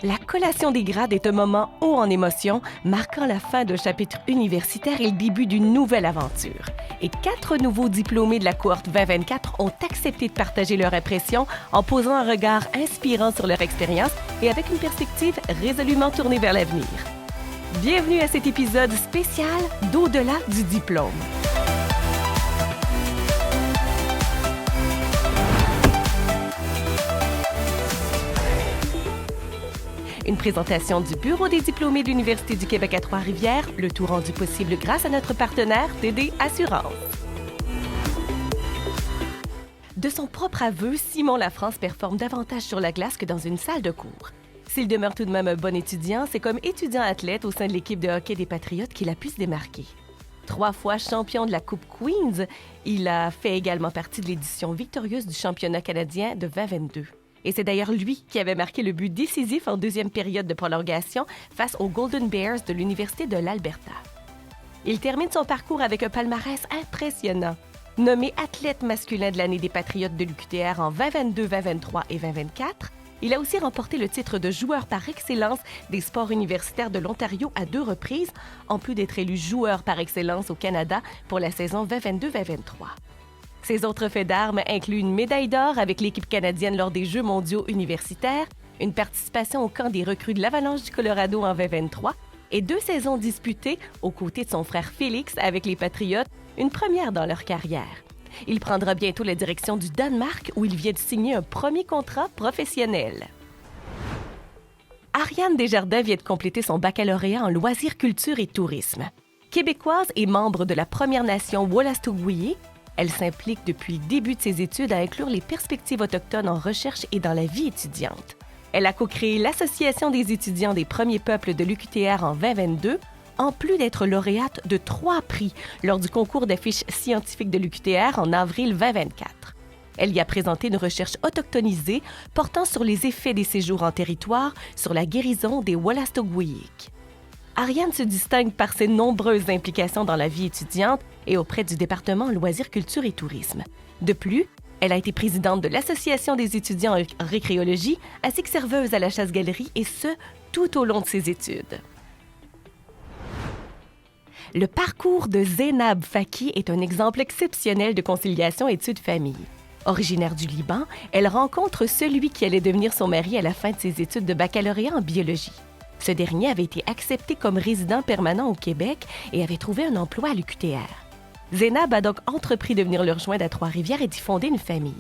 La collation des grades est un moment haut en émotion, marquant la fin d'un chapitre universitaire et le début d'une nouvelle aventure. Et 4 nouveaux diplômés de la cohorte 2024 ont accepté de partager leur impression en posant un regard inspirant sur leur expérience et avec une perspective résolument tournée vers l'avenir. Bienvenue à cet épisode spécial d'Au-delà du diplôme. Une présentation du Bureau des diplômés de l'Université du Québec à Trois-Rivières, le tout rendu possible grâce à notre partenaire TD Assurance. De son propre aveu, Simon Lafrance performe davantage sur la glace que dans une salle de cours. S'il demeure tout de même un bon étudiant, c'est comme étudiant-athlète au sein de l'équipe de hockey des Patriotes qu'il a pu se démarquer. 3 fois champion de la Coupe Queens, il a fait également partie de l'édition victorieuse du championnat canadien de 2022. Et c'est d'ailleurs lui qui avait marqué le but décisif en deuxième période de prolongation face aux Golden Bears de l'Université de l'Alberta. Il termine son parcours avec un palmarès impressionnant. Nommé athlète masculin de l'année des Patriotes de l'UQTR en 2022, 2023 et 2024, il a aussi remporté le titre de joueur par excellence des sports universitaires de l'Ontario à 2 reprises, en plus d'être élu joueur par excellence au Canada pour la saison 2022-2023. Ses autres faits d'armes incluent une médaille d'or avec l'équipe canadienne lors des Jeux mondiaux universitaires, une participation au camp des recrues de l'Avalanche du Colorado en 2023 et 2 saisons disputées aux côtés de son frère Félix avec les Patriotes, une première dans leur carrière. Il prendra bientôt la direction du Danemark où il vient de signer un premier contrat professionnel. Ariane Desjardins vient de compléter son baccalauréat en loisirs, culture et tourisme. Québécoise et membre de la Première Nation Wolastoqiyik, elle s'implique depuis le début de ses études à inclure les perspectives autochtones en recherche et dans la vie étudiante. Elle a co-créé l'Association des étudiants des premiers peuples de l'UQTR en 2022, en plus d'être lauréate de 3 prix lors du concours d'affiches scientifiques de l'UQTR en avril 2024. Elle y a présenté une recherche autochtonisée portant sur les effets des séjours en territoire sur la guérison des Wolastoqiyik. Ariane se distingue par ses nombreuses implications dans la vie étudiante et auprès du département Loisirs, Culture et Tourisme. De plus, elle a été présidente de l'Association des étudiants en récréologie ainsi que serveuse à la chasse-galerie et ce, tout au long de ses études. Le parcours de Zainab Faki est un exemple exceptionnel de conciliation études-famille. Originaire du Liban, elle rencontre celui qui allait devenir son mari à la fin de ses études de baccalauréat en biologie. Ce dernier avait été accepté comme résident permanent au Québec et avait trouvé un emploi à l'UQTR. Zainab a donc entrepris de venir le rejoindre à Trois-Rivières et d'y fonder une famille.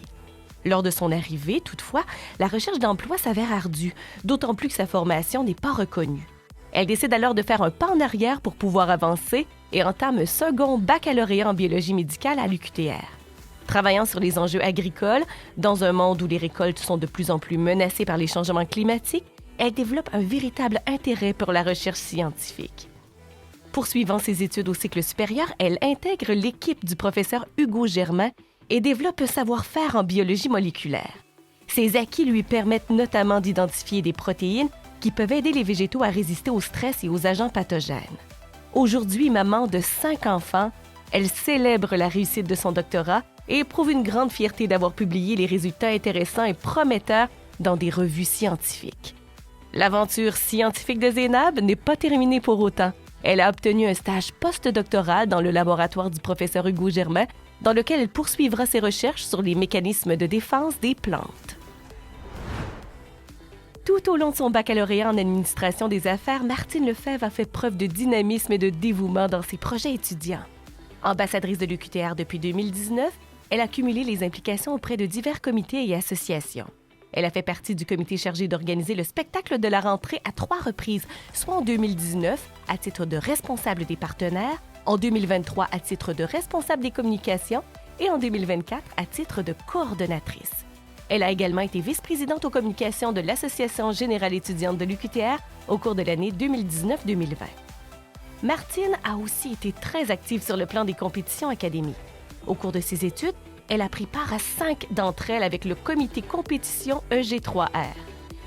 Lors de son arrivée, toutefois, la recherche d'emploi s'avère ardue, d'autant plus que sa formation n'est pas reconnue. Elle décide alors de faire un pas en arrière pour pouvoir avancer et entame un second baccalauréat en biologie médicale à l'UQTR. Travaillant sur les enjeux agricoles, dans un monde où les récoltes sont de plus en plus menacées par les changements climatiques, elle développe un véritable intérêt pour la recherche scientifique. Poursuivant ses études au cycle supérieur, elle intègre l'équipe du professeur Hugo Germain et développe un savoir-faire en biologie moléculaire. Ses acquis lui permettent notamment d'identifier des protéines qui peuvent aider les végétaux à résister au stress et aux agents pathogènes. Aujourd'hui, maman de 5 enfants, elle célèbre la réussite de son doctorat et éprouve une grande fierté d'avoir publié les résultats intéressants et prometteurs dans des revues scientifiques. L'aventure scientifique de Zainab n'est pas terminée pour autant. Elle a obtenu un stage postdoctoral dans le laboratoire du professeur Hugo Germain, dans lequel elle poursuivra ses recherches sur les mécanismes de défense des plantes. Tout au long de son baccalauréat en administration des affaires, Martine Lefebvre a fait preuve de dynamisme et de dévouement dans ses projets étudiants. Ambassadrice de l'UQTR depuis 2019, elle a cumulé les implications auprès de divers comités et associations. Elle a fait partie du comité chargé d'organiser le spectacle de la rentrée à 3 reprises, soit en 2019 à titre de responsable des partenaires, en 2023 à titre de responsable des communications et en 2024 à titre de coordonnatrice. Elle a également été vice-présidente aux communications de l'Association générale étudiante de l'UQTR au cours de l'année 2019-2020. Martine a aussi été très active sur le plan des compétitions académiques. Au cours de ses études, elle a pris part à 5 d'entre elles avec le comité compétition EG3R.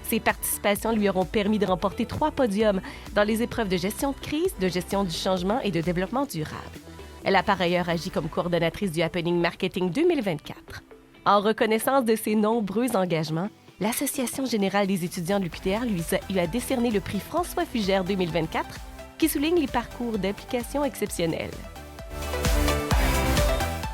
Ses participations lui auront permis de remporter 3 podiums dans les épreuves de gestion de crise, de gestion du changement et de développement durable. Elle a par ailleurs agi comme coordonnatrice du Happening Marketing 2024. En reconnaissance de ses nombreux engagements, l'Association générale des étudiants de l'UQTR lui a décerné le prix François Fugère 2024, qui souligne les parcours d'implication exceptionnels.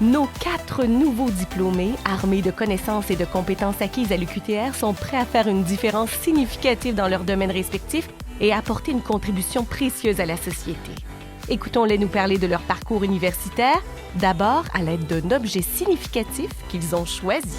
Nos 4 nouveaux diplômés, armés de connaissances et de compétences acquises à l'UQTR, sont prêts à faire une différence significative dans leurs domaines respectifs et à apporter une contribution précieuse à la société. Écoutons-les nous parler de leur parcours universitaire, d'abord à l'aide d'un objet significatif qu'ils ont choisi.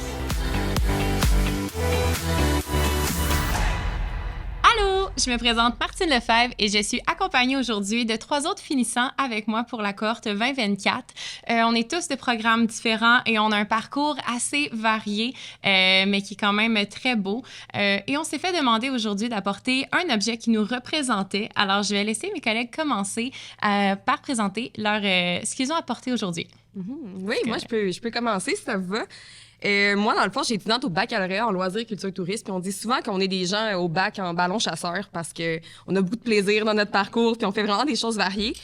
Allô, je me présente Martine Lefebvre et je suis accompagnée aujourd'hui de 3 autres finissants avec moi pour la cohorte 2024. On est tous de programmes différents et on a un parcours assez varié, mais qui est quand même très beau. Et on s'est fait demander aujourd'hui d'apporter un objet qui nous représentait. Alors, je vais laisser mes collègues commencer par présenter ce qu'ils ont apporté aujourd'hui. Oui, moi, je peux commencer si ça vous va. Moi, dans le fond, j'ai étudiante au baccalauréat en loisirs, culture et tourisme. Puis on dit souvent qu'on est des gens au bac en ballon chasseur parce que on a beaucoup de plaisir dans notre parcours puis on fait vraiment des choses variées.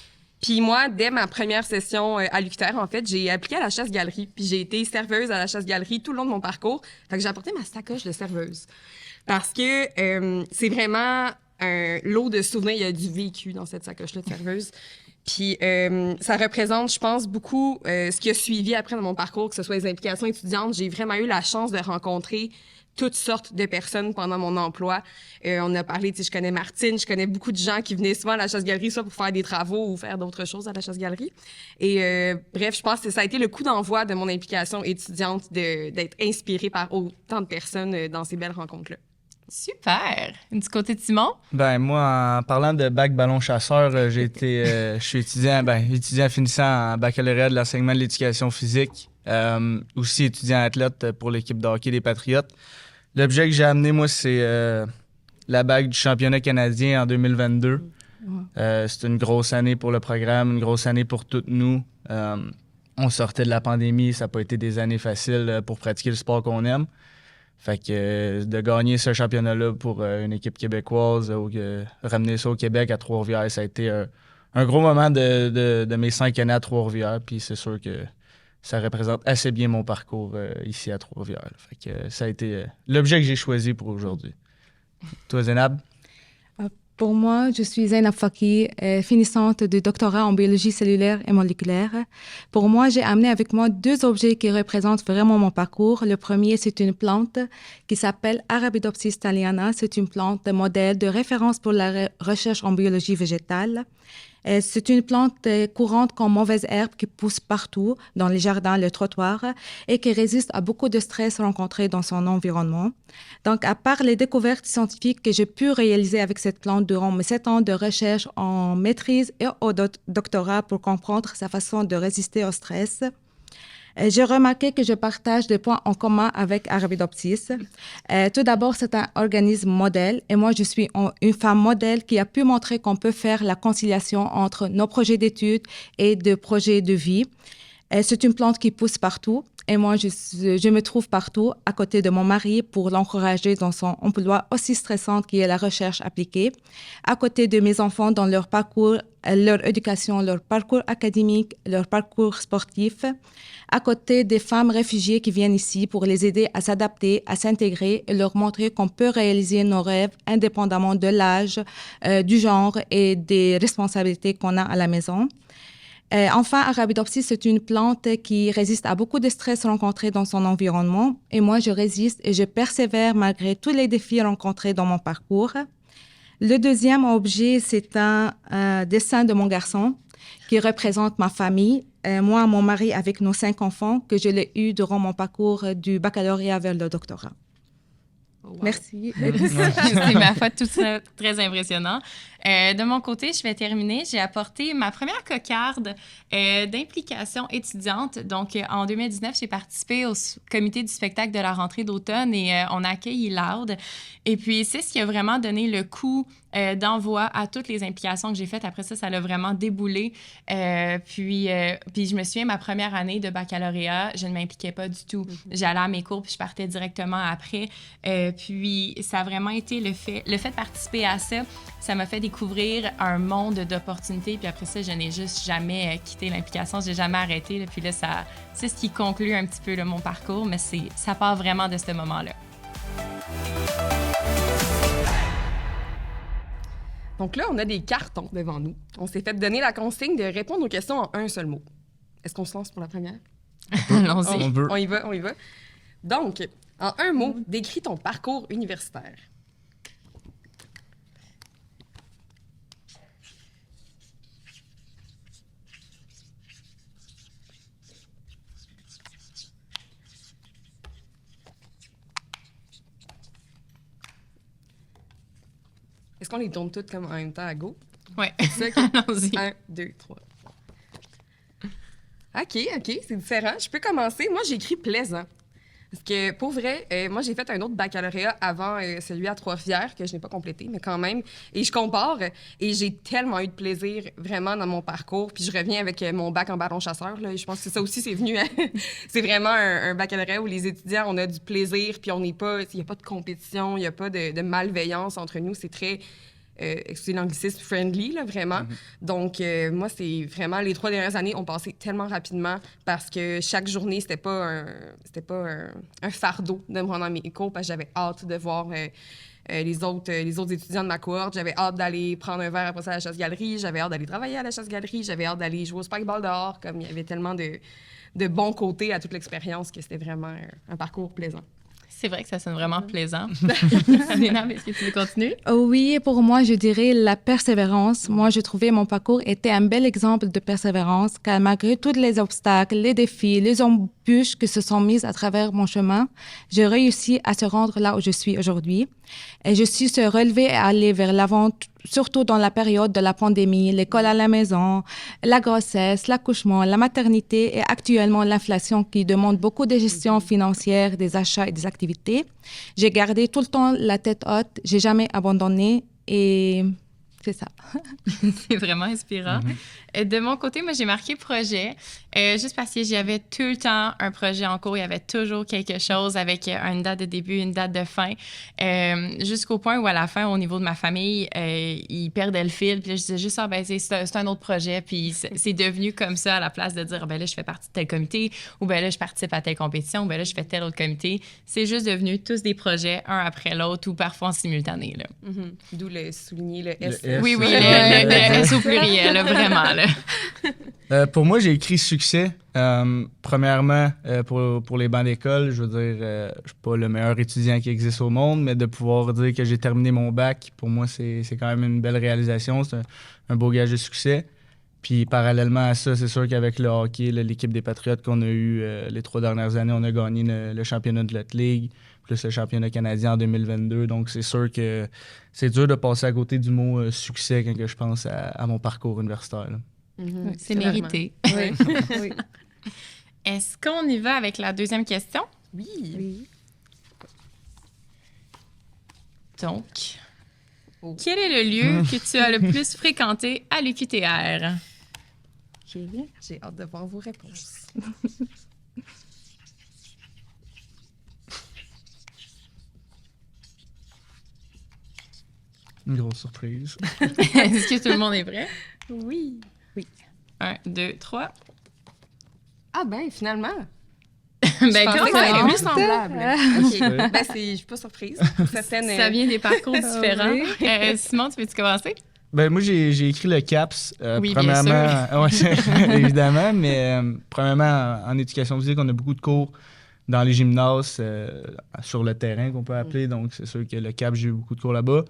Puis moi, dès ma première session à l'UQTR, en fait, j'ai appliqué à la chasse-galerie. Puis j'ai été serveuse à la chasse-galerie tout le long de mon parcours. Fait que j'ai apporté ma sacoche de serveuse. Parce que c'est vraiment un lot de souvenirs. Il y a du vécu dans cette sacoche-là de serveuse. Puis ça représente, je pense, beaucoup ce qui a suivi après dans mon parcours, que ce soit les implications étudiantes. J'ai vraiment eu la chance de rencontrer toutes sortes de personnes pendant mon emploi. On a parlé, je connais Martine, je connais beaucoup de gens qui venaient souvent à la chasse-galerie, soit pour faire des travaux ou faire d'autres choses à la chasse-galerie. Et bref, je pense que ça a été le coup d'envoi de mon implication étudiante d'être inspirée par autant de personnes dans ces belles rencontres-là. Super! Du côté de Simon? Ben moi, en parlant de bac ballon chasseur, je suis étudiant finissant en baccalauréat de l'enseignement de l'éducation physique, aussi étudiant athlète pour l'équipe de hockey des Patriotes. L'objet que j'ai amené, moi, c'est la bague du championnat canadien en 2022. C'est une grosse année pour le programme, une grosse année pour toutes nous. On sortait de la pandémie, ça n'a pas été des années faciles pour pratiquer le sport qu'on aime. Fait que de gagner ce championnat-là pour une équipe québécoise, ramener ça au Québec à Trois-Rivières, ça a été un gros moment de mes 5 années à Trois-Rivières. Puis c'est sûr que ça représente assez bien mon parcours ici à Trois-Rivières. Fait que ça a été l'objet que j'ai choisi pour aujourd'hui. Toi, Zénab? Pour moi, je suis Zainab Faki, finissante de doctorat en biologie cellulaire et moléculaire. Pour moi, j'ai amené avec moi 2 objets qui représentent vraiment mon parcours. Le premier, c'est une plante qui s'appelle Arabidopsis thaliana. C'est une plante modèle de référence pour la recherche en biologie végétale. C'est une plante courante comme mauvaise herbe qui pousse partout, dans les jardins, les trottoirs, et qui résiste à beaucoup de stress rencontré dans son environnement. Donc, à part les découvertes scientifiques que j'ai pu réaliser avec cette plante durant mes 7 ans de recherche en maîtrise et au doctorat pour comprendre sa façon de résister au stress, j'ai remarqué que je partage des points en commun avec Arabidopsis. Tout d'abord, c'est un organisme modèle et moi, je suis une femme modèle qui a pu montrer qu'on peut faire la conciliation entre nos projets d'études et de projets de vie. C'est une plante qui pousse partout et moi, je me trouve partout à côté de mon mari pour l'encourager dans son emploi aussi stressant qui est la recherche appliquée, à côté de mes enfants dans leur parcours, leur éducation, leur parcours académique, leur parcours sportif, à côté des femmes réfugiées qui viennent ici pour les aider à s'adapter, à s'intégrer et leur montrer qu'on peut réaliser nos rêves indépendamment de l'âge, du genre et des responsabilités qu'on a à la maison. Enfin, Arabidopsis, c'est une plante qui résiste à beaucoup de stress rencontrés dans son environnement. Et moi, je résiste et je persévère malgré tous les défis rencontrés dans mon parcours. Le deuxième objet, c'est un dessin de mon garçon qui représente ma famille. Moi, mon mari, avec nos 5 enfants, que je l'ai eu durant mon parcours du baccalauréat vers le doctorat. Wow. Merci. C'est ma foi, tout ça très impressionnant. De mon côté, je vais terminer. J'ai apporté ma première cocarde d'implication étudiante. Donc, en 2019, j'ai participé au comité du spectacle de la rentrée d'automne et on a accueilli Loud. Et puis, c'est ce qui a vraiment donné le coup d'envoi à toutes les implications que j'ai faites. Après ça, ça l'a vraiment déboulé. Puis, je me souviens, ma première année de baccalauréat, je ne m'impliquais pas du tout. J'allais à mes cours puis je partais directement après. Puis, ça a vraiment été le fait de participer à ça. Ça m'a fait découvrir un monde d'opportunités. Puis après ça, je n'ai juste jamais quitté l'implication. Je n'ai jamais arrêté. Là. Puis là, c'est ce qui conclut un petit peu là, mon parcours. Mais ça part vraiment de ce moment-là. Donc là, on a des cartons devant nous. On s'est fait donner la consigne de répondre aux questions en un seul mot. Est-ce qu'on se lance pour la première? Allons-y. On veut. On y va. Donc, en un mot, décris ton parcours universitaire. Est-ce qu'on les tourne toutes comme en même temps à go? Ouais. C'est ça? Allons-y. 1, 2, 3. OK, c'est différent. Je peux commencer. Moi, j'ai écrit plaisant. Parce que, pour vrai, moi, j'ai fait un autre baccalauréat avant celui à Trois-Rivières, que je n'ai pas complété, mais quand même. Et je compare, et j'ai tellement eu de plaisir, vraiment, dans mon parcours. Puis je reviens avec mon bac en ballon chasseur, là, et je pense que ça aussi, c'est venu... c'est vraiment un baccalauréat où les étudiants, on a du plaisir, puis on n'est pas... Il n'y a pas de compétition, il n'y a pas de malveillance entre nous. C'est très... excusez l'anglicisme, friendly, là, vraiment. Donc, moi, c'est vraiment... Les 3 dernières années ont passé tellement rapidement parce que chaque journée, c'était pas un fardeau de me rendre dans mes cours parce que j'avais hâte de voir les autres étudiants de ma cohorte. J'avais hâte d'aller prendre un verre après ça à la chasse-galerie. J'avais hâte d'aller travailler à la chasse-galerie. J'avais hâte d'aller jouer au spike-ball dehors. Comme il y avait tellement de bons côtés à toute l'expérience que c'était vraiment un parcours plaisant. C'est vrai que ça sonne vraiment plaisant. Zénab, est-ce que tu veux continuer? Oui, pour moi, je dirais la persévérance. Moi, je trouvais mon parcours était un bel exemple de persévérance, car malgré tous les obstacles, les défis, les embûches qui se sont mises à travers mon chemin, j'ai réussi à se rendre là où je suis aujourd'hui. Et je suis se relever et aller vers l'avant, surtout dans la période de la pandémie, l'école à la maison, la grossesse, l'accouchement, la maternité et actuellement l'inflation qui demande beaucoup de gestion financière des achats et des activités. J'ai gardé tout le temps la tête haute, j'ai jamais abandonné et c'est ça. C'est vraiment inspirant. De mon côté, moi, j'ai marqué projet, juste parce que j'avais tout le temps un projet en cours. Il y avait toujours quelque chose avec une date de début, une date de fin, jusqu'au point où, à la fin, au niveau de ma famille, ils perdaient le fil. Puis là, je disais juste, c'est un autre projet. Puis c'est devenu comme ça, à la place de dire, ben là, je fais partie de tel comité, ou ben là, je participe à telle compétition, ou ben là, je fais tel autre comité. C'est juste devenu tous des projets, un après l'autre, ou parfois en simultané, là. D'où le souligner le S. Oui, le S au pluriel, là, vraiment, là. Pour moi, j'ai écrit succès. Premièrement, pour les bancs d'école, je veux dire, je suis pas le meilleur étudiant qui existe au monde, mais de pouvoir dire que j'ai terminé mon bac, pour moi, c'est quand même une belle réalisation. C'est un beau gage de succès. Puis parallèlement à ça, c'est sûr qu'avec le hockey, l'équipe des Patriotes qu'on a eu les 3 dernières années, on a gagné le championnat de notre ligue, plus le championnat canadien en 2022. Donc, c'est sûr que c'est dur de passer à côté du mot succès quand je pense à mon parcours universitaire, là. C'est mérité. Oui. Oui. Est-ce qu'on y va avec la deuxième question? Oui. Donc, quel est le lieu que tu as le plus fréquenté à l'UQTR? J'ai hâte de voir vos réponses. Une grosse surprise. Est-ce que tout le monde est prêt? Oui. 1, 2, 3. Ah ben, finalement. Ben, Je pensais comment que ça ça serait va? plus semblable. OK. Ben, je suis pas surprise. Ça vient des parcours différents. Simon, tu veux-tu commencer? Ben, moi, j'ai écrit le CAPS. Oui, premièrement, ouais, évidemment, mais premièrement, en éducation physique, on a beaucoup de cours dans les gymnases, sur le terrain qu'on peut appeler. Donc, c'est sûr que le CAPS, j'ai eu beaucoup de cours là-bas.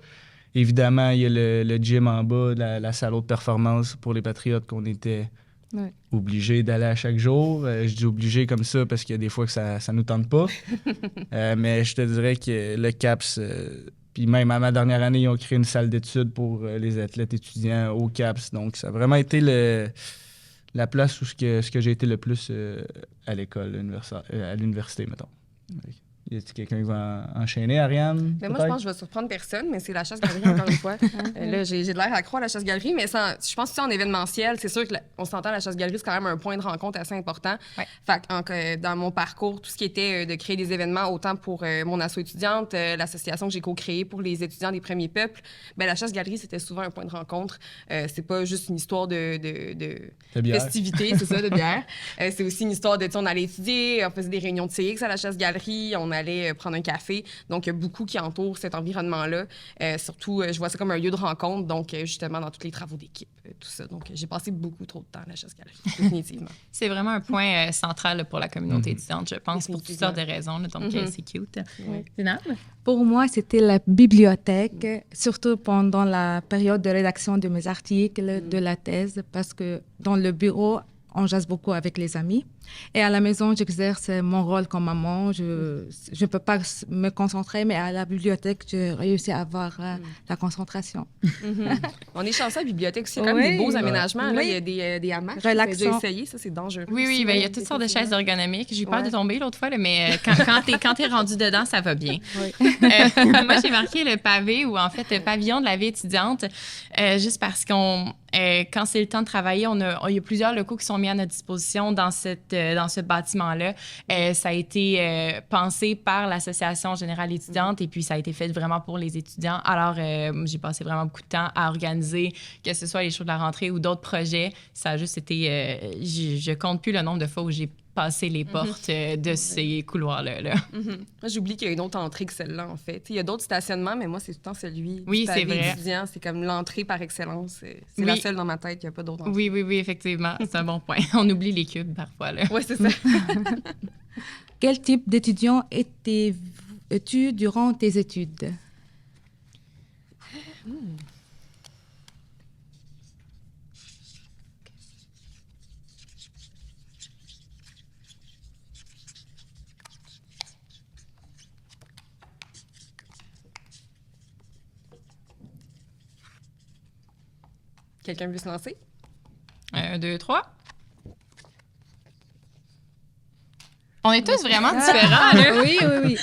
Évidemment, il y a le gym en bas, la salle haute performance pour les Patriotes qu'on était obligés d'aller à chaque jour. Je dis obligé comme ça parce qu'il y a des fois que ça nous tente pas. Mais je te dirais que le CAPS, puis même à ma dernière année, ils ont créé une salle d'études pour les athlètes étudiants au CAPS. Donc, ça a vraiment été la place où ce que j'ai été le plus à l'école, à l'université, mettons. Y a-t-il quelqu'un qui va enchaîner, Ariane? Ben moi, je pense que je vais surprendre personne, mais c'est la chasse-galerie, encore une fois. Là, j'ai de l'air accro à la chasse-galerie, mais je pense que en événementiel, c'est sûr qu'on s'entend, la chasse-galerie, c'est quand même un point de rencontre assez important. Ouais. Fait que, dans mon parcours, tout ce qui était de créer des événements, autant pour mon asso étudiante, l'association que j'ai co-créée pour les étudiants des Premiers Peuples, ben la chasse-galerie, c'était souvent un point de rencontre. C'est pas juste une histoire de festivité, c'est ça, de bière. C'est aussi une histoire de, on allait étudier, on faisait des réunions de CX à la chasse-galerie, on allait prendre un café. Donc, il y a beaucoup qui entourent cet environnement-là. Surtout, je vois ça comme un lieu de rencontre, donc justement dans tous les travaux d'équipe, tout ça. Donc, j'ai passé beaucoup trop de temps à la chasse-galerie, définitivement. C'est vraiment un point central là, pour la communauté étudiante, je pense, pour toutes sortes de raisons. Là, donc, c'est cute. Zénab? Pour moi, c'était la bibliothèque, surtout pendant la période de rédaction de mes articles, de la thèse, parce que dans le bureau, on jase beaucoup avec les amis. Et à la maison, j'exerce mon rôle comme maman. Je ne peux pas me concentrer, mais à la bibliothèque, je réussis à avoir la concentration. On est chanceux à la bibliothèque aussi. Il y a quand même des beaux aménagements. Là, il y a des hamacs. Relaxant. J'ai essayé, ça, c'est dangereux. Oui, ben, il y a toutes sortes de chaises ergonomiques. J'ai eu peur de tomber l'autre fois, là, mais quand t'es rendu dedans, ça va bien. Moi, j'ai marqué le pavé, ou en fait, le pavillon de la vie étudiante, juste parce qu'on... quand c'est le temps de travailler, il y a plusieurs locaux qui sont mis à notre disposition dans ce bâtiment-là. Ça a été pensé par l'Association générale étudiante et puis ça a été fait vraiment pour les étudiants. Alors, j'ai passé vraiment beaucoup de temps à organiser, que ce soit les shows de la rentrée ou d'autres projets. Ça a juste été... je compte plus le nombre de fois où j'ai passé les portes de ces couloirs-là. Là. Moi, j'oublie qu'il y a une autre entrée que celle-là, en fait. Il y a d'autres stationnements, mais moi, c'est tout le temps celui oui, du pavé c'est vrai. étudiant. C'est comme l'entrée par excellence. C'est la seule dans ma tête, il n'y a pas d'autre entrée. Oui, effectivement. C'est un bon point. On oublie les cubes parfois. Oui, c'est ça. Quel type d'étudiant étais-tu durant tes études? Quelqu'un veut se lancer? 1, 2, 3. On est tous vraiment différents, là. Oui.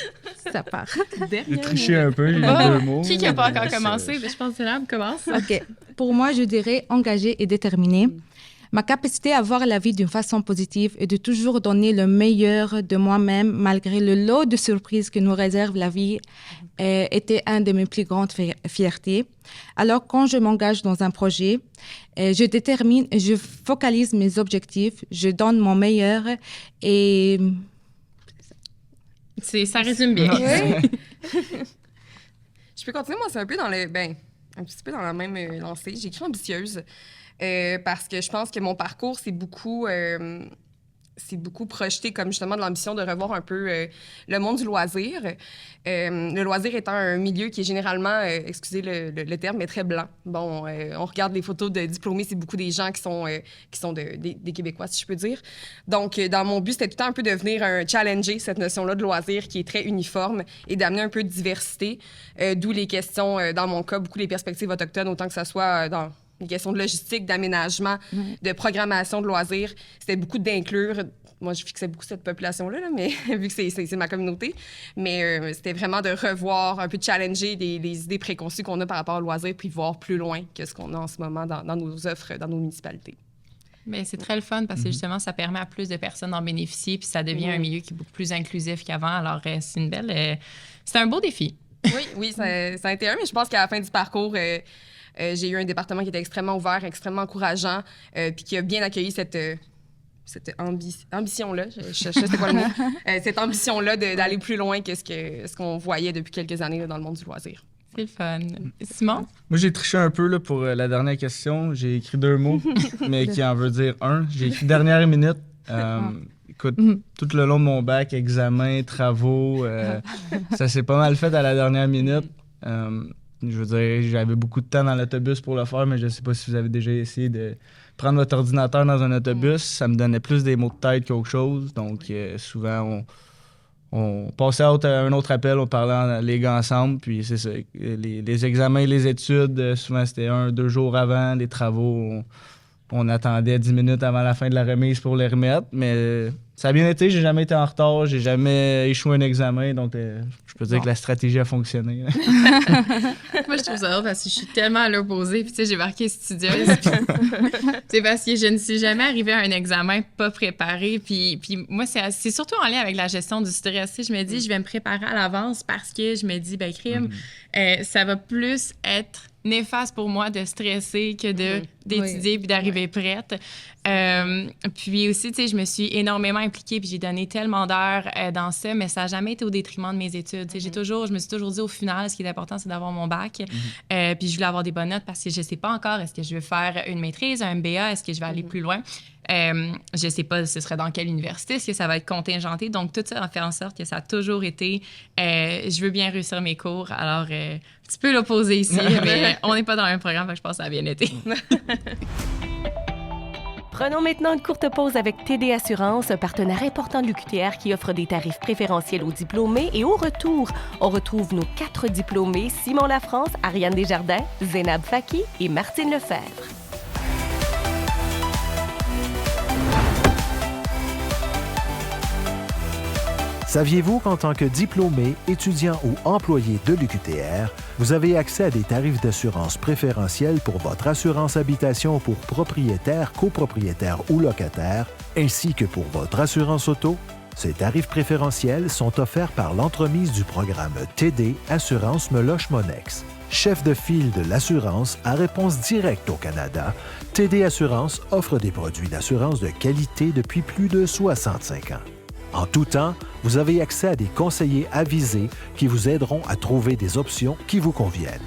Ça part. J'ai triché un peu, j'ai dit 2 mots. Qui n'a pas encore commencé? Je pense que c'est là, commence. OK. Pour moi, je dirais engagé et déterminé. Ma capacité à voir la vie d'une façon positive et de toujours donner le meilleur de moi-même malgré le lot de surprises que nous réserve la vie était un de mes plus grandes fiertés. Alors, quand je m'engage dans un projet, je focalise mes objectifs, je donne mon meilleur et... Ça résume bien. Je peux continuer, moi, c'est un peu dans un petit peu dans la même lancée. J'ai écrit ambitieuse. Parce que je pense que mon parcours, c'est beaucoup projeté comme justement de l'ambition de revoir un peu le monde du loisir. Le loisir étant un milieu qui est généralement, excusez le terme, mais très blanc. Bon, on regarde les photos de diplômés, c'est beaucoup des gens qui sont des Québécois, si je peux dire. Donc, dans mon but, c'était tout le temps un peu de venir challenger cette notion-là de loisir qui est très uniforme et d'amener un peu de diversité, d'où les questions, dans mon cas, beaucoup les perspectives autochtones, autant que ça soit dans les questions de logistique, d'aménagement, de programmation de loisirs. C'était beaucoup d'inclure. Moi, je fixais beaucoup cette population-là, là, mais vu que c'est ma communauté. Mais c'était vraiment de revoir, un peu de challenger les idées préconçues qu'on a par rapport au loisir, puis voir plus loin que ce qu'on a en ce moment dans nos offres, dans nos municipalités. Bien, c'est très le fun parce que justement, ça permet à plus de personnes d'en bénéficier, puis ça devient un milieu qui est beaucoup plus inclusif qu'avant. Alors, c'est une belle... c'est un beau défi. Oui, ça a été un, mais je pense qu'à la fin du parcours... j'ai eu un département qui était extrêmement ouvert, extrêmement encourageant, puis qui a bien accueilli cette ambition-là. Je sais quoi le mot. Cette ambition-là d'aller plus loin que ce qu'on voyait depuis quelques années là, dans le monde du loisir. C'est le fun. Simon? Moi, j'ai triché un peu là, pour la dernière question. J'ai écrit 2 mots, mais qui en veut dire 1. J'ai écrit dernière minute. Écoute, tout le long de mon bac, examen, travaux, ça s'est pas mal fait à la dernière minute. Je veux dire, j'avais beaucoup de temps dans l'autobus pour le faire, mais je sais pas si vous avez déjà essayé de prendre votre ordinateur dans un autobus. Ça me donnait plus des mots de tête qu'autre chose. Donc, souvent, on passait à un autre appel, on parlait les gars ensemble. Puis, c'est ça. Les examens et les études, souvent, c'était 1-2 jours avant. Les travaux, on attendait 10 minutes avant la fin de la remise pour les remettre. Mais ça a bien été. J'ai jamais été en retard. J'ai jamais échoué un examen. Donc, je peux dire que la stratégie a fonctionné. Moi, je trouve ça drôle parce que je suis tellement à l'opposé. Puis, tu sais, j'ai marqué studieuse. C'est parce que je ne suis jamais arrivée à un examen pas préparé. Puis moi, c'est surtout en lien avec la gestion du stress. Tu sais, je me dis, je vais me préparer à l'avance parce que je me dis, ben crime, ça va plus être néfaste pour moi de stresser que d'étudier puis d'arriver prête. Puis aussi, tu sais, je me suis énormément impliquée puis j'ai donné tellement d'heures dans ça, mais ça n'a jamais été au détriment de mes études. Tu sais, je me suis toujours dit au final, ce qui est important, c'est d'avoir mon bac. Puis je voulais avoir des bonnes notes parce que je ne sais pas encore, est-ce que je veux faire une maîtrise, un MBA, est-ce que je vais aller plus loin? Je ne sais pas ce serait dans quelle université, est-ce que ça va être contingenté. Donc, tout ça a fait en sorte que ça a toujours été je veux bien réussir mes cours. Alors, tu peux l'opposer ici, mais on n'est pas dans le même programme, donc je pense que ça a bien été. Prenons maintenant une courte pause avec TD Assurance, un partenaire important de l'UQTR qui offre des tarifs préférentiels aux diplômés. Et au retour, on retrouve nos 4 diplômés, Simon Lafrance, Ariane Desjardins, Zénab Faki et Martine Lefebvre. Saviez-vous qu'en tant que diplômé, étudiant ou employé de l'UQTR, vous avez accès à des tarifs d'assurance préférentiels pour votre assurance habitation pour propriétaires, copropriétaires ou locataires, ainsi que pour votre assurance auto? Ces tarifs préférentiels sont offerts par l'entremise du programme TD Assurance Meloche Monex. Chef de file de l'assurance à réponse directe au Canada, TD Assurance offre des produits d'assurance de qualité depuis plus de 65 ans. En tout temps, vous avez accès à des conseillers avisés qui vous aideront à trouver des options qui vous conviennent.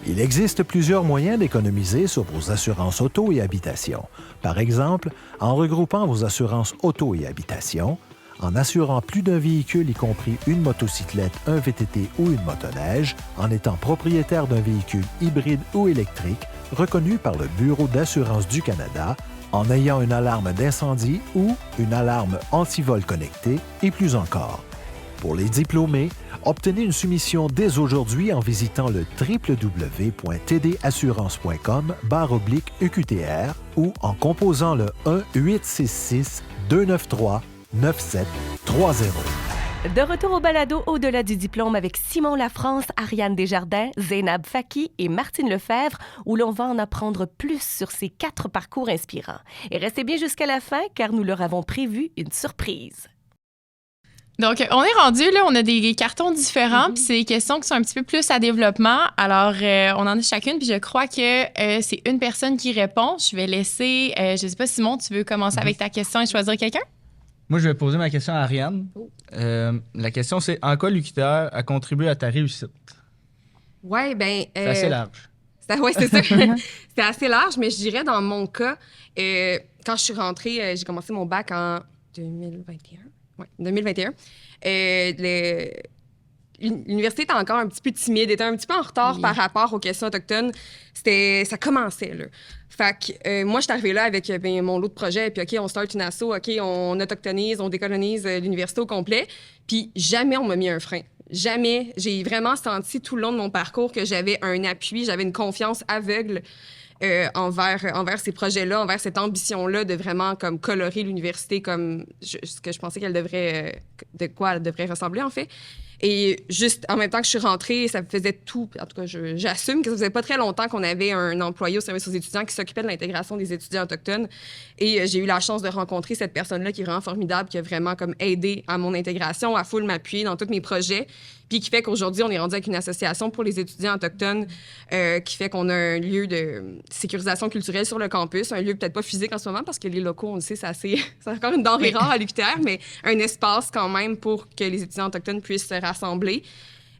Il existe plusieurs moyens d'économiser sur vos assurances auto et habitation. Par exemple, en regroupant vos assurances auto et habitation, en assurant plus d'un véhicule, y compris une motocyclette, un VTT ou une motoneige, en étant propriétaire d'un véhicule hybride ou électrique reconnu par le Bureau d'assurance du Canada, en ayant une alarme d'incendie ou une alarme anti-vol connectée et plus encore. Pour les diplômés, obtenez une soumission dès aujourd'hui en visitant le www.tdassurance.com/EQTR ou en composant le 1-866-293-9730. De retour au balado Au-delà du diplôme avec Simon Lafrance, Ariane Desjardins, Zénab Faki et Martine Lefebvre, où l'on va en apprendre plus sur ces 4 parcours inspirants. Et restez bien jusqu'à la fin, car nous leur avons prévu une surprise. Donc, on est rendu, là, on a des cartons différents, puis c'est des questions qui sont un petit peu plus à développement. Alors, on en a chacune, puis je crois que c'est une personne qui répond. Je vais laisser, je sais pas, Simon, tu veux commencer avec ta question et choisir quelqu'un? Moi, je vais poser ma question à Ariane. La question, c'est en quoi l'UQTR a contribué à ta réussite? Ouais, ben. C'est assez large. Oui, c'est ça. C'était assez large, mais je dirais dans mon cas, quand je suis rentrée, j'ai commencé mon bac en 2021. Oui, 2021. L'université était encore un petit peu timide, était un petit peu en retard par rapport aux questions autochtones. Ça commençait, là. Fait que moi, je suis arrivée là avec mon lot de projets, puis OK, on start une asso, OK, on autochtonise, on décolonise l'université au complet. Puis jamais on m'a mis un frein. Jamais. J'ai vraiment senti tout le long de mon parcours que j'avais un appui, j'avais une confiance aveugle envers ces projets-là, envers cette ambition-là de vraiment comme colorer l'université comme ce que je pensais qu'elle devrait, de quoi elle devrait ressembler, en fait. Et juste en même temps que je suis rentrée, ça faisait tout. En tout cas, j'assume que ça faisait pas très longtemps qu'on avait un employé au service aux étudiants qui s'occupait de l'intégration des étudiants autochtones. Et j'ai eu la chance de rencontrer cette personne-là qui est vraiment formidable, qui a vraiment comme aidé à mon intégration, à full m'appuyer dans tous mes projets. Puis qui fait qu'aujourd'hui, on est rendu avec une association pour les étudiants autochtones qui fait qu'on a un lieu de sécurisation culturelle sur le campus, un lieu peut-être pas physique en ce moment parce que les locaux, on le sait, c'est encore une denrée rare à l'UQTR, mais un espace quand même pour que les étudiants autochtones puissent se rassembler.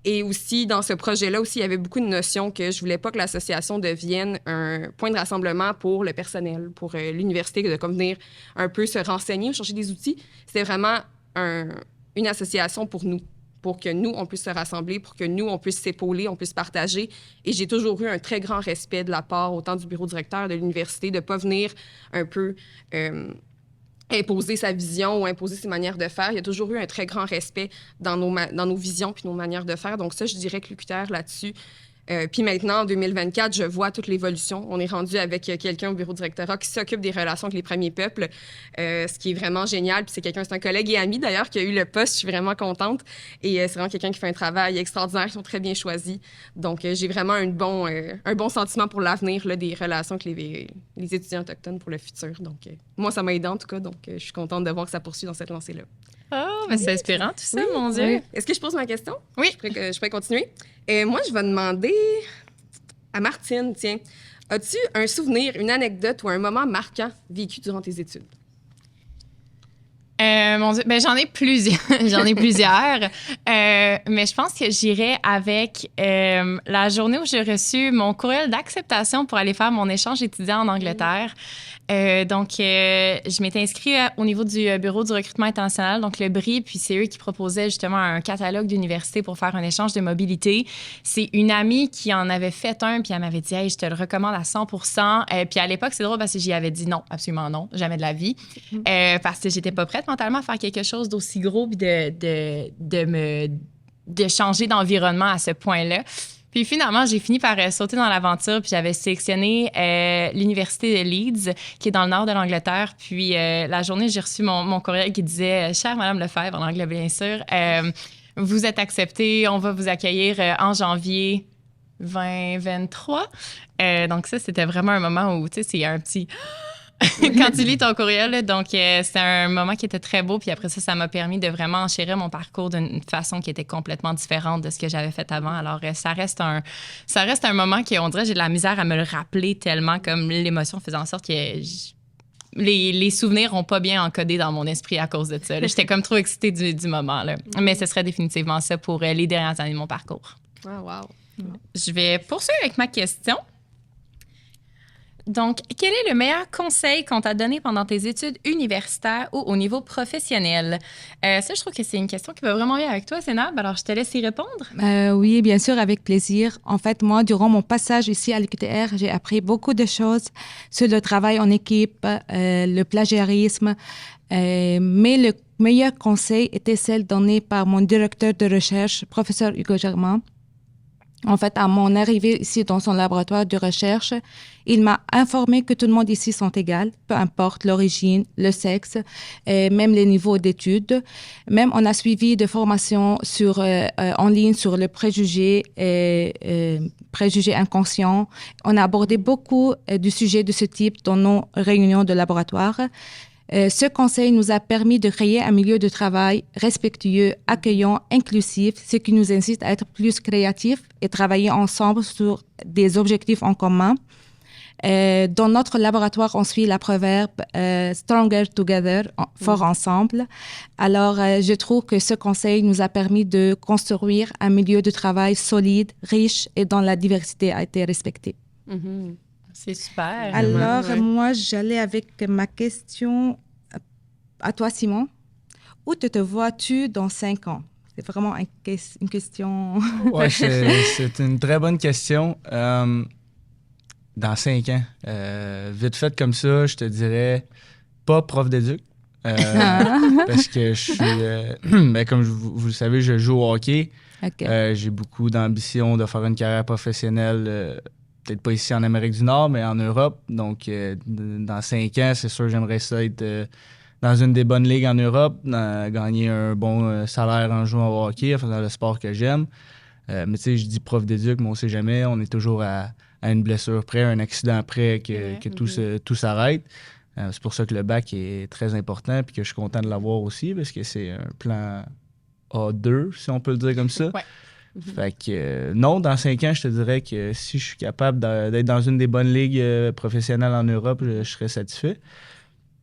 Et aussi, dans ce projet-là aussi, il y avait beaucoup de notions que je voulais pas que l'association devienne un point de rassemblement pour le personnel, pour l'université, de comme venir un peu se renseigner ou chercher des outils. C'était vraiment une association pour nous, pour que nous, on puisse se rassembler, pour que nous, on puisse s'épauler, on puisse partager. Et j'ai toujours eu un très grand respect de la part autant du bureau directeur de l'université de ne pas venir un peu imposer sa vision ou imposer ses manières de faire. Il y a toujours eu un très grand respect dans nos visions puis nos manières de faire. Donc ça, je dirais que l'UQTR là-dessus. Puis maintenant, en 2024, je vois toute l'évolution. On est rendu avec quelqu'un au bureau directorat qui s'occupe des relations avec les premiers peuples, ce qui est vraiment génial. Puis c'est un collègue et ami d'ailleurs qui a eu le poste. Je suis vraiment contente. Et c'est vraiment quelqu'un qui fait un travail extraordinaire, qui sont très bien choisis. Donc j'ai vraiment un bon sentiment pour l'avenir là, des relations avec les étudiants autochtones pour le futur. Donc moi, ça m'a aidé en tout cas. Donc je suis contente de voir que ça poursuit dans cette lancée-là. Oh, mais c'est inspirant tout ça, oui, mon Dieu. Oui. Est-ce que je pose ma question? Oui. Je pourrais continuer. Moi, je vais demander À Martine, tiens. As-tu un souvenir, une anecdote ou un moment marquant vécu durant tes études? Mon Dieu, ben j'en ai plusieurs. J'en ai plusieurs. Mais je pense que j'irai avec la journée où j'ai reçu mon courriel d'acceptation pour aller faire mon échange étudiant en Angleterre. Donc, je m'étais inscrite au niveau du Bureau du recrutement international, donc le BRI, puis c'est eux qui proposaient justement un catalogue d'universités pour faire un échange de mobilité. C'est une amie qui en avait fait un, puis elle m'avait dit « Hey, je te le recommande à 100%. » Puis à l'époque, c'est drôle parce que j'y avais dit non, absolument non, jamais de la vie, parce que j'étais pas prête mentalement à faire quelque chose d'aussi gros puis de changer d'environnement à ce point-là. Puis finalement, j'ai fini par sauter dans l'aventure, puis j'avais sélectionné l'université de Leeds, qui est dans le nord de l'Angleterre. Puis la journée, j'ai reçu mon courriel qui disait « Chère Madame Lefebvre », en anglais bien sûr, vous êtes acceptée, on va vous accueillir en janvier 2023. Donc ça, c'était vraiment un moment où, tu sais, c'est un petit... quand tu lis ton courriel, là, donc c'était un moment qui était très beau. Puis après ça m'a permis de vraiment enchérir mon parcours d'une façon qui était complètement différente de ce que j'avais fait avant. Alors ça reste un moment qu'on dirait j'ai de la misère à me le rappeler tellement comme l'émotion faisait en sorte que les souvenirs n'ont pas bien encodé dans mon esprit à cause de ça. Là. J'étais comme trop excitée du moment. Là. Mais ce serait définitivement ça pour les dernières années de mon parcours. Oh, wow. Je vais poursuivre avec ma question. Donc, quel est le meilleur conseil qu'on t'a donné pendant tes études universitaires ou au niveau professionnel? Ça, je trouve que c'est une question qui va vraiment bien avec toi, Zénab. Alors, je te laisse y répondre. Oui, bien sûr, avec plaisir. En fait, moi, durant mon passage ici à l'UQTR, j'ai appris beaucoup de choses sur le travail en équipe, le plagiarisme. Mais le meilleur conseil était celle donné par mon directeur de recherche, professeur Hugo Germain. En fait, à mon arrivée ici dans son laboratoire de recherche, il m'a informé que tout le monde ici sont égaux, peu importe l'origine, le sexe, même les niveaux d'études. Même on a suivi des formations en ligne sur le préjugé inconscient. On a abordé beaucoup du sujet de ce type dans nos réunions de laboratoire. Ce conseil nous a permis de créer un milieu de travail respectueux, accueillant, inclusif, ce qui nous incite à être plus créatifs et travailler ensemble sur des objectifs en commun. Dans notre laboratoire, on suit la proverbe Stronger Together, fort ensemble. Alors, je trouve que ce conseil nous a permis de construire un milieu de travail solide, riche et dont la diversité a été respectée. Mm-hmm. C'est super. Alors, moi, j'allais avec ma question à toi, Simon. Où te vois-tu dans 5 ans? C'est vraiment une question... Oui, c'est une très bonne question. Dans 5 ans, vite fait comme ça, je te dirais pas prof d'éduc. Parce que je suis... comme vous le savez, je joue au hockey. Okay. J'ai beaucoup d'ambition de faire une carrière professionnelle... peut-être pas ici en Amérique du Nord, mais en Europe. Donc, dans 5 ans, c'est sûr, j'aimerais ça être dans une des bonnes ligues en Europe, gagner un bon salaire en jouant au hockey, en faisant le sport que j'aime. Mais tu sais, je dis prof d'éduc, mais on sait jamais. On est toujours à une blessure près, un accident près que tout s'arrête. C'est pour ça que le bac est très important puis que je suis content de l'avoir aussi parce que c'est un plan A2, si on peut le dire comme ça. Ouais. Fait que non, dans 5 ans, je te dirais que si je suis capable d'être dans une des bonnes ligues professionnelles en Europe, je serais satisfait.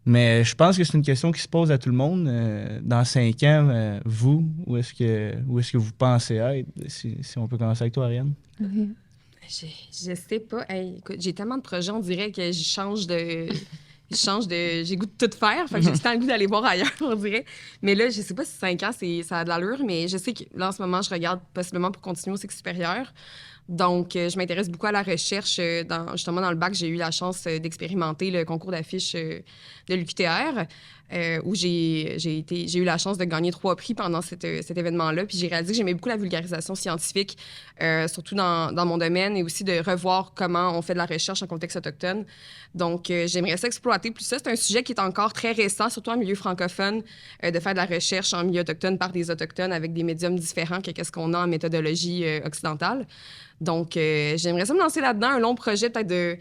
Mais je pense que c'est une question qui se pose à tout le monde. Dans 5 ans, vous, où est-ce que vous pensez être? Si on peut commencer avec toi, Ariane. Okay. Je sais pas. Hey, écoute, j'ai tellement de projets, on dirait que je change de... j'ai goût de tout faire. Fait que j'ai tout le temps le goût d'aller voir ailleurs, on dirait. Mais là, je sais pas si 5 ans, ça a de l'allure, mais je sais que là, en ce moment, je regarde possiblement pour continuer au cycle supérieur. Donc, je m'intéresse beaucoup à la recherche. Justement, dans le bac, j'ai eu la chance d'expérimenter le concours d'affiches de l'UQTR, où j'ai eu la chance de gagner 3 prix pendant cet événement-là. Puis j'ai réalisé que j'aimais beaucoup la vulgarisation scientifique, surtout dans mon domaine, et aussi de revoir comment on fait de la recherche en contexte autochtone. Donc, j'aimerais ça exploiter plus ça. C'est un sujet qui est encore très récent, surtout en milieu francophone, de faire de la recherche en milieu autochtone par des autochtones avec des médiums différents que qu'est-ce qu'on a en méthodologie occidentale. Donc, j'aimerais ça me lancer là-dedans, un long projet peut-être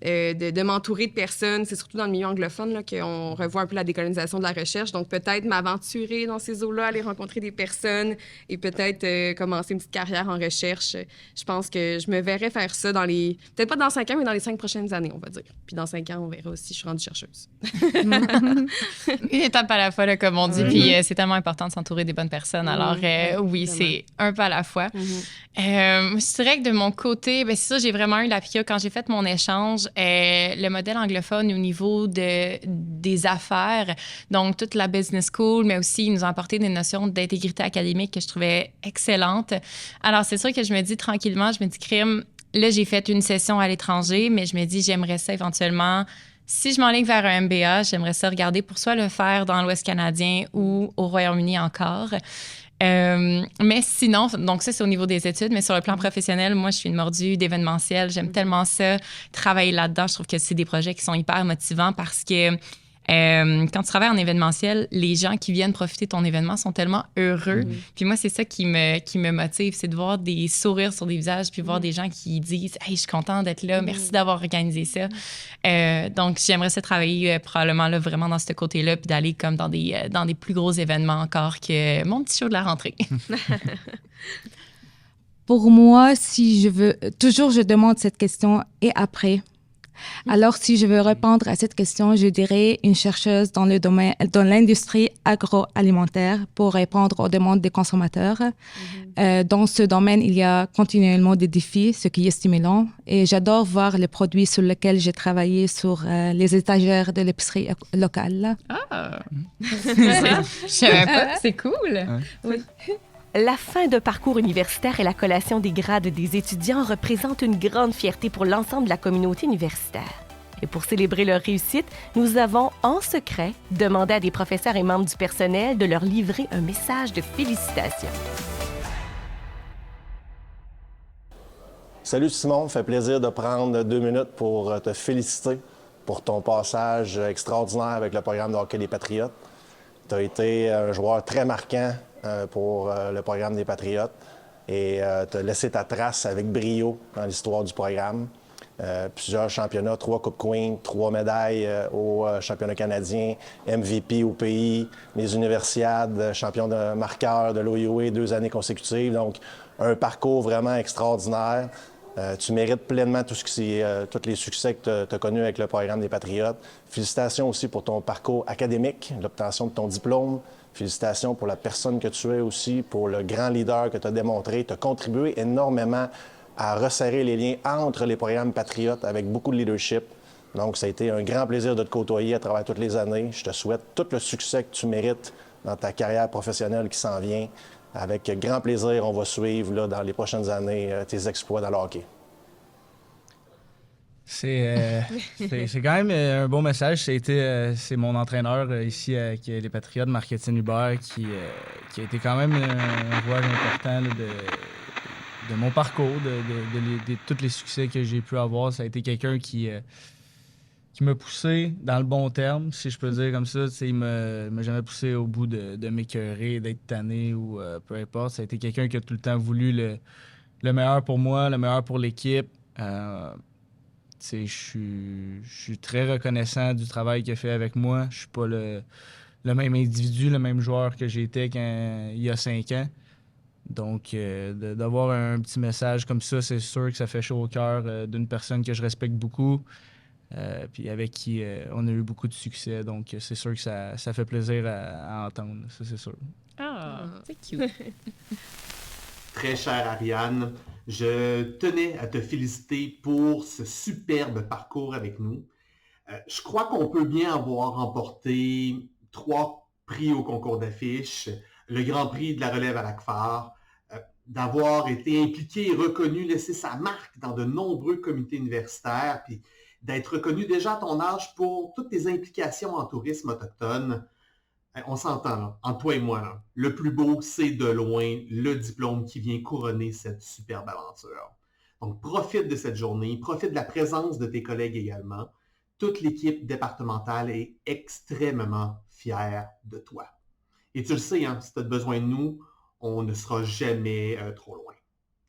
de m'entourer de personnes. C'est surtout dans le milieu anglophone là, qu'on revoit un peu la décolonisation de la recherche. Donc, peut-être m'aventurer dans ces eaux-là, aller rencontrer des personnes et peut-être commencer une petite carrière en recherche. Je pense que je me verrais faire ça peut-être pas dans 5 ans, mais dans les 5 prochaines années, on va dire. Puis dans 5 ans, on verra aussi si je suis rendue chercheuse. Une étape à la fois, là, comme on dit. Puis c'est tellement important de s'entourer des bonnes personnes. Alors, oui, c'est un pas à la fois. Je dirais que de mon côté, c'est ça, j'ai vraiment eu l'appui quand j'ai fait mon échange. Le modèle anglophone au niveau des affaires, donc toute la business school, mais aussi il nous a apporté des notions d'intégrité académique que je trouvais excellentes. Alors, c'est sûr que je me dis tranquillement, crime, là, j'ai fait une session à l'étranger, mais je me dis, j'aimerais ça éventuellement. Si je m'enligne vers un MBA, j'aimerais ça regarder pour soit le faire dans l'Ouest canadien ou au Royaume-Uni encore. Mais sinon, donc ça, c'est au niveau des études, mais sur le plan professionnel, moi, je suis une mordue d'événementiel. J'aime tellement ça, travailler là-dedans. Je trouve que c'est des projets qui sont hyper motivants parce que quand tu travailles en événementiel, les gens qui viennent profiter de ton événement sont tellement heureux. Puis moi, c'est ça qui me motive, c'est de voir des sourires sur des visages, puis voir des gens qui disent « Hey, je suis contente d'être là, merci d'avoir organisé ça. » Donc, j'aimerais ça travailler probablement là, vraiment dans ce côté-là, puis d'aller comme dans des plus gros événements encore que mon petit show de la rentrée. Pour moi, si je veux, toujours je demande cette question « et après ?» Alors, si je veux répondre à cette question, je dirais une chercheuse dans l'industrie agroalimentaire pour répondre aux demandes des consommateurs. Dans ce domaine, il y a continuellement des défis, ce qui est stimulant. Et j'adore voir les produits sur lesquels j'ai travaillé sur les étagères de l'épicerie locale. Ah! Je savais pas, c'est cool! Oui. La fin d'un parcours universitaire et la collation des grades des étudiants représentent une grande fierté pour l'ensemble de la communauté universitaire. Et pour célébrer leur réussite, nous avons, en secret, demandé à des professeurs et membres du personnel de leur livrer un message de félicitations. Salut Simon, fait plaisir de prendre 2 minutes pour te féliciter pour ton passage extraordinaire avec le programme de hockey des Patriotes. Tu as été un joueur très marquant pour le programme des Patriotes et tu as laissé ta trace avec brio dans l'histoire du programme. Plusieurs championnats, 3 Coupes Queen, 3 médailles au championnat canadien, MVP au pays, les universiades, champion de marqueur de l'OUA 2 années consécutives. Donc, un parcours vraiment extraordinaire. Tu mérites pleinement tous les succès que tu as connus avec le programme des Patriotes. Félicitations aussi pour ton parcours académique, l'obtention de ton diplôme. Félicitations pour la personne que tu es aussi, pour le grand leader que tu as démontré. Tu as contribué énormément à resserrer les liens entre les programmes Patriotes avec beaucoup de leadership. Donc, ça a été un grand plaisir de te côtoyer à travers toutes les années. Je te souhaite tout le succès que tu mérites dans ta carrière professionnelle qui s'en vient. Avec grand plaisir, on va suivre là, dans les prochaines années tes exploits dans le hockey. C'est quand même un bon message. C'est mon entraîneur ici avec les Patriotes, Marc-Étienne Hubert, qui a été quand même un joueur important là, de mon parcours, de tous les succès que j'ai pu avoir. Ça a été quelqu'un qui m'a poussé dans le bon terme, si je peux dire comme ça. Il m'a jamais poussé au bout de m'écœurer, d'être tanné ou peu importe. Ça a été quelqu'un qui a tout le temps voulu le meilleur pour moi, le meilleur pour l'équipe. Je suis très reconnaissant du travail qu'il a fait avec moi. Je suis pas le même individu, le même joueur que j'étais il y a 5 ans. Donc, d'avoir un petit message comme ça, c'est sûr que ça fait chaud au cœur d'une personne que je respecte beaucoup, puis avec qui on a eu beaucoup de succès. Donc, c'est sûr que ça fait plaisir à entendre, ça c'est sûr. Ah, c'est cute. Très chère Ariane, je tenais à te féliciter pour ce superbe parcours avec nous. Je crois qu'on peut bien avoir remporté 3 prix au concours d'affiches, le Grand Prix de la relève à l'ACFAR, d'avoir été impliqué et reconnu, laissé sa marque dans de nombreux comités universitaires, puis d'être reconnu déjà à ton âge pour toutes tes implications en tourisme autochtone. On s'entend, là, entre toi et moi, là. Le plus beau, c'est de loin le diplôme qui vient couronner cette superbe aventure. Donc, profite de cette journée, profite de la présence de tes collègues également. Toute l'équipe départementale est extrêmement fière de toi. Et tu le sais, hein, si tu as besoin de nous, on ne sera jamais trop loin.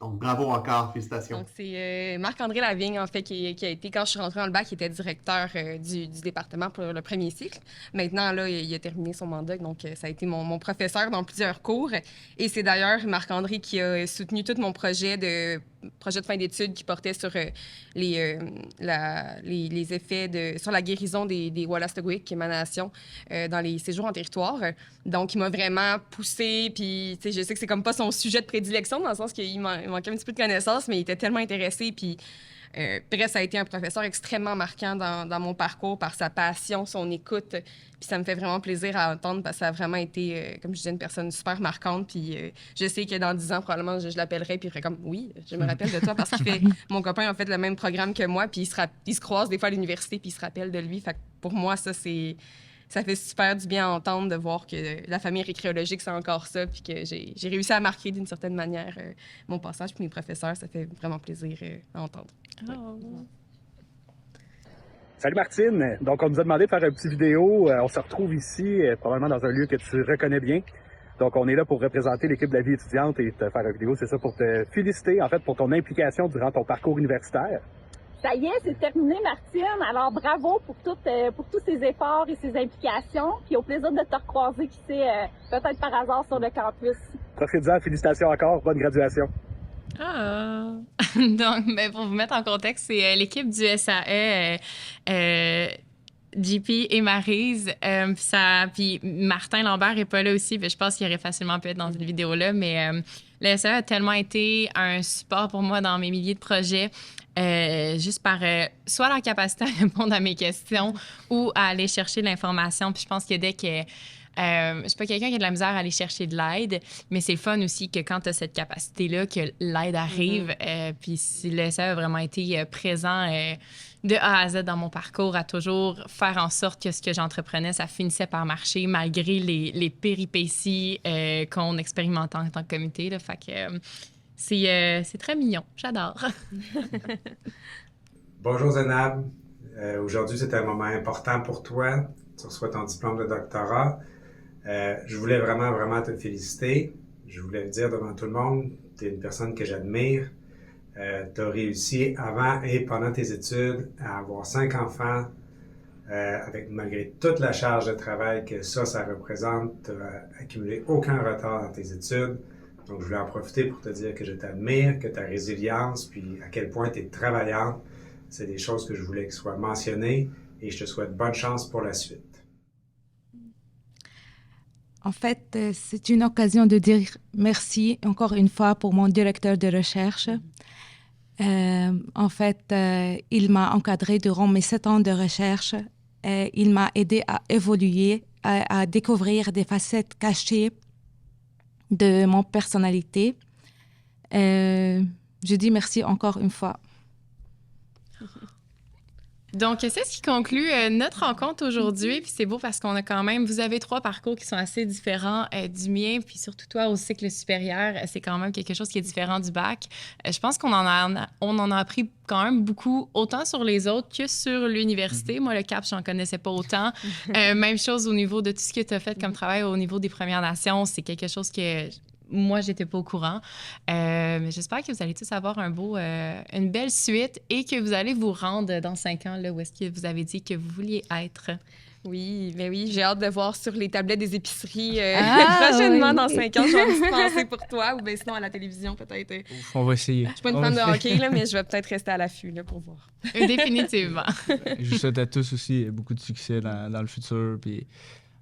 Donc, bravo encore, félicitations. Donc, c'est Marc-André Lavigne, en fait, qui a été, quand je suis rentrée dans le bac, qui était directeur du département pour le premier cycle. Maintenant, là, il a terminé son mandat, donc ça a été mon professeur dans plusieurs cours. Et c'est d'ailleurs Marc-André qui a soutenu tout mon projet de fin d'études qui portait sur les effets sur la guérison des Wallace-Stugwick émanations dans les séjours en territoire. Donc, il m'a vraiment poussée, puis je sais que c'est comme pas son sujet de prédilection, dans le sens qu'il manquait un petit peu de connaissances, mais il était tellement intéressé, puis bref, ça a été un professeur extrêmement marquant dans mon parcours par sa passion, son écoute, puis ça me fait vraiment plaisir à entendre parce que ça a vraiment été, comme je disais, une personne super marquante, puis je sais que dans 10 ans, probablement, je l'appellerai, puis il ferait comme « Oui, je me rappelle de toi » parce qu'il fait... Mon copain a fait le même programme que moi, puis il se croise des fois à l'université, puis il se rappelle de lui. Fait que pour moi, ça fait super du bien à entendre de voir que la famille récréologique, c'est encore ça, puis que j'ai réussi à marquer d'une certaine manière mon passage, puis mes professeurs, ça fait vraiment plaisir à entendre. Oh. Salut Martine, donc on nous a demandé de faire une petite vidéo, on se retrouve ici, probablement dans un lieu que tu reconnais bien. Donc on est là pour représenter l'équipe de la vie étudiante et te faire une vidéo, c'est ça, pour te féliciter en fait pour ton implication durant ton parcours universitaire. Ça y est, c'est terminé, Martine. Alors, bravo pour tous ces efforts et ces implications. Puis au plaisir de te recroiser, qui sait, peut-être par hasard sur le campus. Profitez-en, félicitations encore, bonne graduation. Ah! Donc, pour vous mettre en contexte, c'est l'équipe du SAE, JP et Maryse. Puis Martin Lambert n'est pas là aussi. Je pense qu'il aurait facilement pu être dans cette vidéo-là. Mais le SAE a tellement été un support pour moi dans mes milliers de projets. Juste par soit leur capacité à répondre à mes questions ou à aller chercher de l'information. Puis je pense que dès que je suis pas quelqu'un qui a de la misère à aller chercher de l'aide, mais c'est le fun aussi que quand tu as cette capacité-là, que l'aide arrive. Puis si le SAE a vraiment été présent de A à Z dans mon parcours, à toujours faire en sorte que ce que j'entreprenais, ça finissait par marcher malgré les péripéties qu'on expérimentait en tant que comité. Là. Fait que c'est très mignon. J'adore. Bonjour Zénab. Aujourd'hui, c'est un moment important pour toi. Tu reçois ton diplôme de doctorat. Je voulais vraiment te féliciter. Je voulais le dire devant tout le monde. Tu es une personne que j'admire. Tu as réussi avant et pendant tes études à avoir 5 enfants avec malgré toute la charge de travail que ça représente. Tu n'as accumulé aucun retard dans tes études. Donc, je voulais en profiter pour te dire que je t'admire, que ta résilience, puis à quel point tu es travaillante, c'est des choses que je voulais que soient mentionnées et je te souhaite bonne chance pour la suite. En fait, c'est une occasion de dire merci encore une fois pour mon directeur de recherche. En fait, il m'a encadré durant mes 7 ans de recherche. Il m'a aidé à évoluer, à découvrir des facettes cachées de mon personnalité. Je dis merci encore une fois. Donc, c'est ce qui conclut notre rencontre aujourd'hui. Puis c'est beau parce qu'on a quand même... Vous avez 3 parcours qui sont assez différents du mien. Puis surtout toi, au cycle supérieur, c'est quand même quelque chose qui est différent du bac. Je pense qu'on en a appris quand même beaucoup, autant sur les autres que sur l'université. Moi, le CAP, j'en connaissais pas autant. Même chose au niveau de tout ce que tu as fait comme travail au niveau des Premières Nations. C'est quelque chose que... Moi, j'étais pas au courant. Mais j'espère que vous allez tous avoir une belle suite et que vous allez vous rendre dans 5 ans, là, où est-ce que vous avez dit que vous vouliez être. Oui, mais oui, j'ai hâte de voir sur les tablettes des épiceries prochainement, oui. Dans 5 ans. Je vais un petit penser pour toi, ou bien sinon à la télévision, peut-être. On va essayer. Je suis pas une fan de hockey, là, mais je vais peut-être rester à l'affût là, pour voir. Définitivement. Je vous souhaite à tous aussi beaucoup de succès dans le futur, puis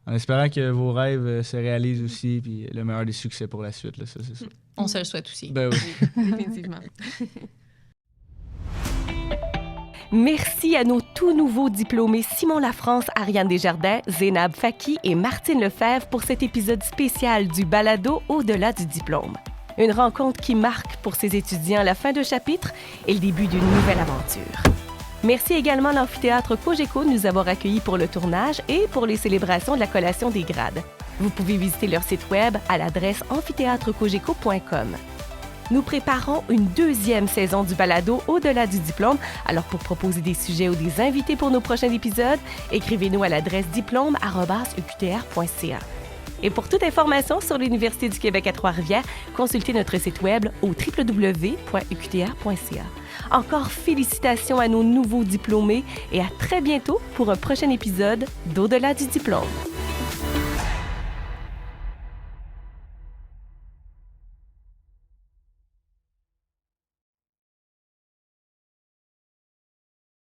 en espérant que vos rêves se réalisent aussi, puis le meilleur des succès pour la suite, là, ça, c'est sûr. On se le souhaite aussi. Ben oui. Définitivement. Merci à nos tout nouveaux diplômés Simon Lafrance, Ariane Desjardins, Zénab Faki et Martine Lefebvre pour cet épisode spécial du balado Au-delà du diplôme. Une rencontre qui marque pour ces étudiants la fin d'un chapitre et le début d'une nouvelle aventure. Merci également à l'amphithéâtre Cogeco de nous avoir accueillis pour le tournage et pour les célébrations de la collation des grades. Vous pouvez visiter leur site web à l'adresse amphithéâtrecogeco.com. Nous préparons une 2e saison du balado Au-delà du diplôme. Alors, pour proposer des sujets ou des invités pour nos prochains épisodes, écrivez-nous à l'adresse diplôme@uqtr.ca. Et pour toute information sur l'Université du Québec à Trois-Rivières, consultez notre site web au www.uqtr.ca. Encore félicitations à nos nouveaux diplômés et à très bientôt pour un prochain épisode d'Au-delà du diplôme.